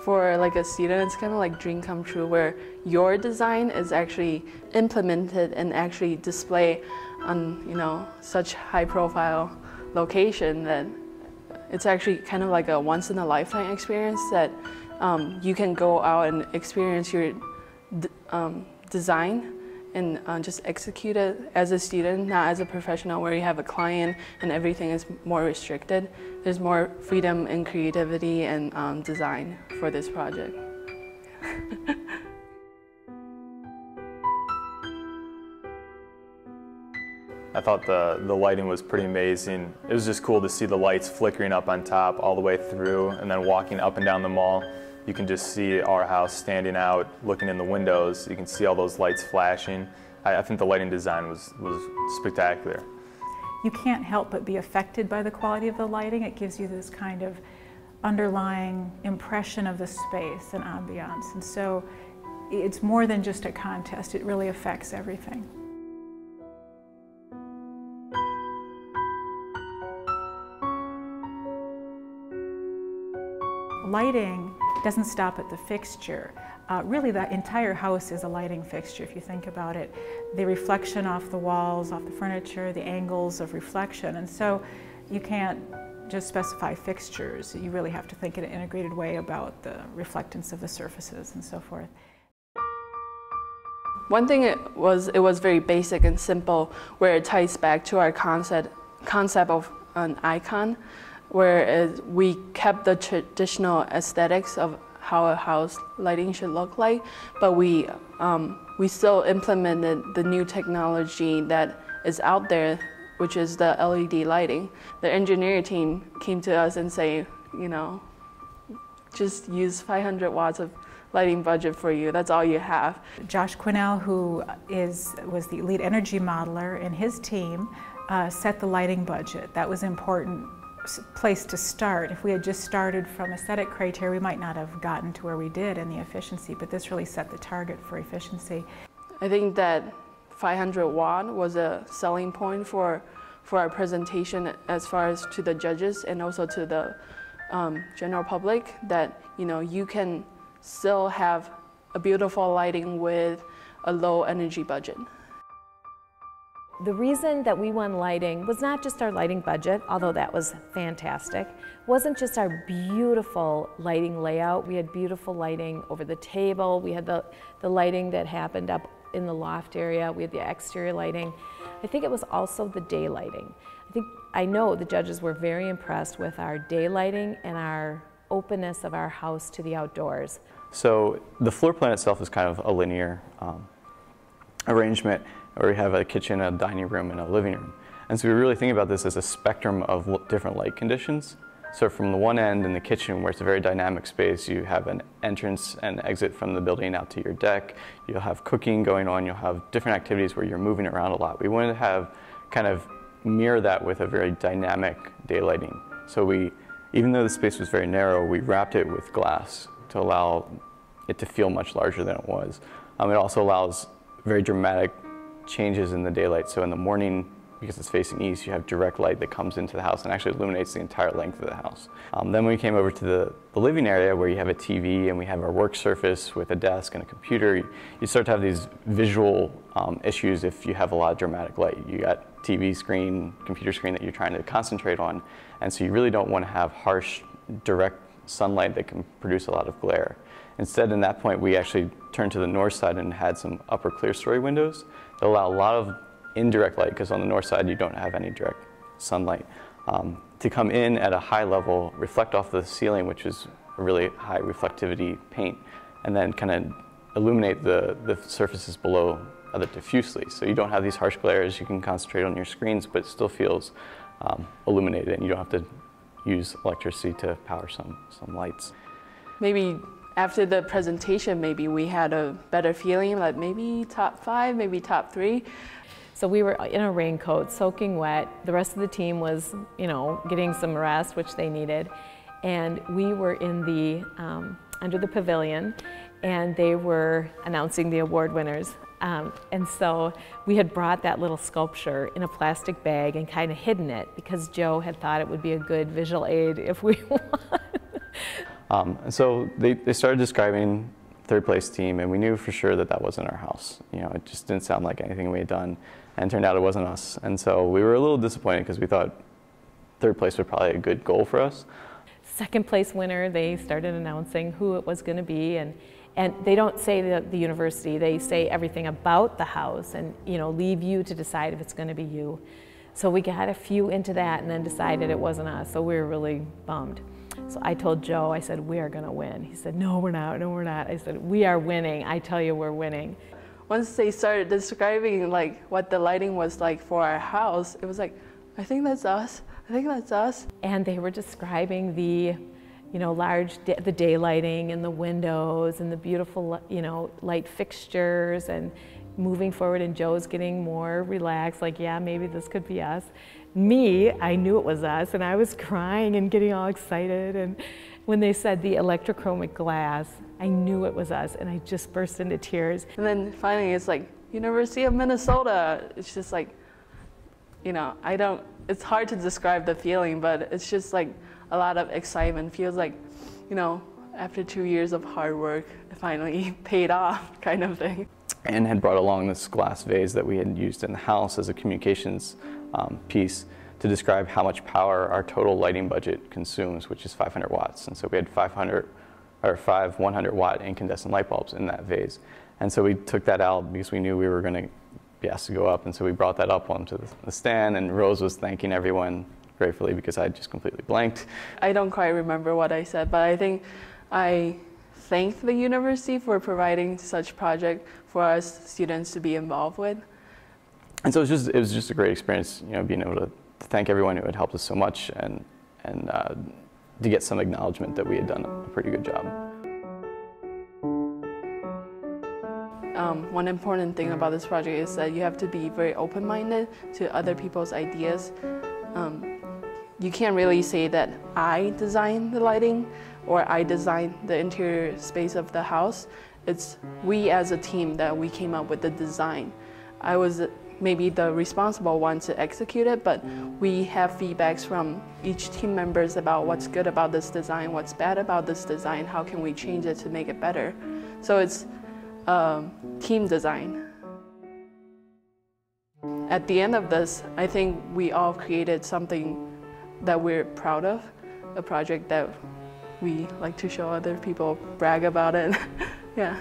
For like a student, it's kind of like dream come true where your design is actually implemented and actually displayed on, you know, such high profile location that it's actually kind of like a once in a lifetime experience that you can go out and experience your design and just execute it as a student, not as a professional where you have a client and everything is more restricted. There's more freedom and creativity and design for this project. I thought the lighting was pretty amazing. It was just cool to see the lights flickering up on top all the way through, and then walking up and down the mall. You can just see our house standing out, looking in the windows. You can see all those lights flashing. I think the lighting design was spectacular. You can't help but be affected by the quality of the lighting. It gives you this kind of underlying impression of the space and ambiance. And so it's more than just a contest. It really affects everything. Lighting doesn't stop at the fixture. Really, the entire house is a lighting fixture, if you think about it. The reflection off the walls, off the furniture, the angles of reflection. And so you can't just specify fixtures. You really have to think in an integrated way about the reflectance of the surfaces and so forth. One thing it was very basic and simple, where it ties back to our concept of an icon, whereas we kept the traditional aesthetics of how a house lighting should look like, but we still implemented the new technology that is out there, which is the LED lighting. The engineering team came to us and say, you know, just use 500 watts of lighting budget for you. That's all you have. Josh Quinnell, who was the lead energy modeler, and his team set the lighting budget. That was important place to start. If we had just started from aesthetic criteria, we might not have gotten to where we did in the efficiency, but this really set the target for efficiency. I think that 500 watt was a selling point for our presentation as far as to the judges and also to the general public, that, you know, you can still have a beautiful lighting with a low energy budget. The reason that we won lighting was not just our lighting budget, although that was fantastic. It wasn't just our beautiful lighting layout. We had beautiful lighting over the table. We had the lighting that happened up in the loft area. We had the exterior lighting. I think it was also the day lighting. I know the judges were very impressed with our day lighting and our openness of our house to the outdoors. So the floor plan itself is kind of a linear arrangement, where we have a kitchen, a dining room, and a living room. And so we really think about this as a spectrum of different light conditions. So from the one end in the kitchen, where it's a very dynamic space, you have an entrance and exit from the building out to your deck. You'll have cooking going on. You'll have different activities where you're moving around a lot. We wanted to have kind of mirror that with a very dynamic day lighting. So even though the space was very narrow, we wrapped it with glass to allow it to feel much larger than it was. It also allows very dramatic changes in the daylight. So in the morning, because it's facing east, you have direct light that comes into the house and actually illuminates the entire length of the house. Then when we came over to the living area, where you have a TV and we have our work surface with a desk and a computer, you start to have these visual issues if you have a lot of dramatic light. You got TV screen, computer screen that you're trying to concentrate on, and so you really don't want to have harsh, direct sunlight that can produce a lot of glare. Instead, in that point, we actually turned to the north side and had some upper clear story windows that allow a lot of indirect light, because on the north side you don't have any direct sunlight, to come in at a high level, reflect off the ceiling, which is a really high reflectivity paint, and then kind of illuminate the surfaces below diffusely. So you don't have these harsh glares, you can concentrate on your screens, but it still feels illuminated, and you don't have to use electricity to power some lights. Maybe after the presentation, maybe we had a better feeling, like maybe top 5, maybe top 3. So we were in a raincoat, soaking wet. The rest of the team was, you know, getting some rest, which they needed. And we were in the, under the pavilion, and they were announcing the award winners. And so we had brought that little sculpture in a plastic bag and kind of hidden it, because Joe had thought it would be a good visual aid if we won. And so they started describing third place team, and we knew for sure that that wasn't our house. You know, it just didn't sound like anything we had done, and it turned out it wasn't us. And so we were a little disappointed because we thought third place was probably a good goal for us. Second place winner, they started announcing who it was going to be, and they don't say the university, they say everything about the house and, you know, leave you to decide if it's going to be you. So we got a few into that and then decided it wasn't us, so we were really bummed. So I told Joe, I said, we are going to win. He said, no, we're not, no, we're not. I said, we are winning. I tell you, we're winning. Once they started describing like what the lighting was like for our house, it was like, I think that's us. I think that's us. And they were describing the, you know, the day lighting and the windows and the beautiful, you know, light fixtures and moving forward, and Joe's getting more relaxed, like, yeah, maybe this could be us. Me, I knew it was us, and I was crying and getting all excited. And when they said the electrochromic glass, I knew it was us, and I just burst into tears. And then finally it's like, University of Minnesota. It's just like, you know, it's hard to describe the feeling, but it's just like a lot of excitement. Feels like, you know, after 2 years of hard work, it finally paid off, kind of thing. And had brought along this glass vase that we had used in the house as a communications piece to describe how much power our total lighting budget consumes, which is 500 watts. And so we had 5 100-watt incandescent light bulbs in that vase. And so we took that out because we knew we were going to be asked to go up, and so we brought that up onto the stand, and Rose was thanking everyone gratefully because I just completely blanked. I don't quite remember what I said, but I think I thanked the university for providing such project for us students to be involved with. And so it was just a great experience, you know, being able to thank everyone who had helped us so much and to get some acknowledgement that we had done a pretty good job. One important thing about this project is that you have to be very open-minded to other people's ideas. You can't really say that I designed the lighting or I designed the interior space of the house. It's we as a team that we came up with the design. I was maybe the responsible one to execute it, but we have feedbacks from each team members about what's good about this design, what's bad about this design, how can we change it to make it better. So it's team design. At the end of this, I think we all created something that we're proud of, a project that we like to show other people, brag about it. Yeah.